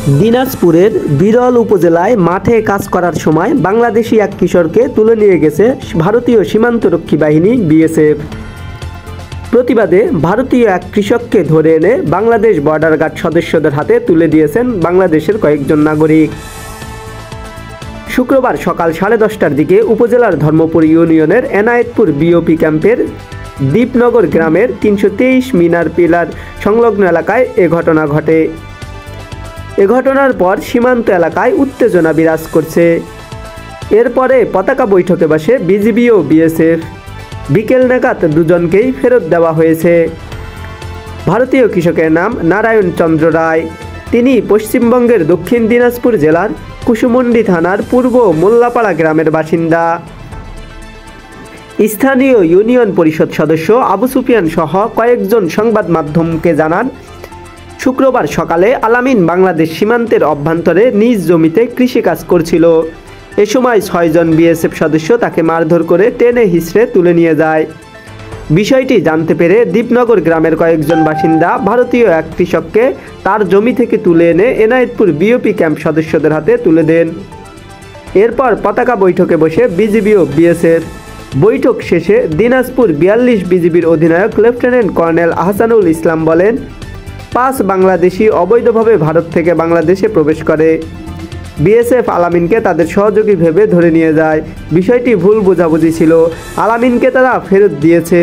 দিনাজপুরের বিরল উপজেলায় মাঠে কাজ করার সময় বাংলাদেশি এক কিশোরকে তুলে নিয়ে গেছে ভারতীয় সীমান্তরক্ষী বাহিনী বিএসএফ। প্রতিবাদে ভারতীয় এক কৃষককে ধরে এনে বাংলাদেশ বর্ডার গার্ড সদস্যদের হাতে তুলে দিয়েছেন বাংলাদেশের কয়েকজন নাগরিক। শুক্রবার সকাল 10:30টার দিকে উপজেলার ধর্মপুর ইউনিয়নের এনায়েতপুর বিওপি ক্যাম্পের দীপনগর গ্রামের 323 মিনার পিলার সংলগ্ন এলাকায় এ ঘটনা ঘটে। এ ঘটনার পর সীমান্ত এলাকায় উত্তেজনা বিরাজ করছে। এরপরে পতাকা বৈঠকে বসে বিজিবি ও বিএসএফ। বিকেল নাগাদ দুজনকেই ফেরত দেওয়া হয়েছে। ভারতীয় কৃষকের নাম নারায়ণ চন্দ্র রায়। তিনি পশ্চিমবঙ্গের দক্ষিণ দিনাজপুর জেলার কুসুমুন্ডি থানার পূর্ব মোল্লাপাড়া গ্রামের বাসিন্দা। স্থানীয় ইউনিয়ন পরিষদ সদস্য আবু সুফিয়ান সহ কয়েকজন সংবাদ মাধ্যমকে জানান, শুক্রবার সকালে আলামিন বাংলাদেশ সীমান্তের অভ্যন্তরে নিজ জমিতে কৃষিকাজ করছিল। এ সময় 6 জন বিএসএফ সদস্য তাকে মারধর করে টেনে হিঁচড়ে তুলে নিয়ে যায়। বিষয়টি জানতে পেরে দীপনগর গ্রামের কয়েকজন বাসিন্দা ভারতীয় এক কৃষককে তার জমি থেকে তুলে এনে এনায়েতপুর বিওপি ক্যাম্প সদস্যদের হাতে তুলে দেন। এরপর পতাকা বৈঠকে বসে বিজিবি ও বিএসএফ। বৈঠক শেষে দিনাজপুর 42 বিজিবির অধিনায়ক লেফটেন্যান্ট কর্নেল আহসানুল ইসলাম বলেন, 5 বাংলাদেশি অবৈধভাবে ভারত থেকে বাংলাদেশে প্রবেশ করে। বিএসএফ আলামিনকে তাদের সহযোগী ভেবে ধরে নিয়ে যায়। বিষয়টি ভুল বোঝাবুঝি ছিল, আলামিনকে তারা ফেরত দিয়েছে।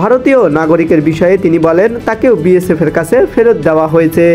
ভারতীয় নাগরিকের বিষয়ে তিনি বলেন, তাকেও বিএসএফের কাছে ফেরত দেওয়া হয়েছে।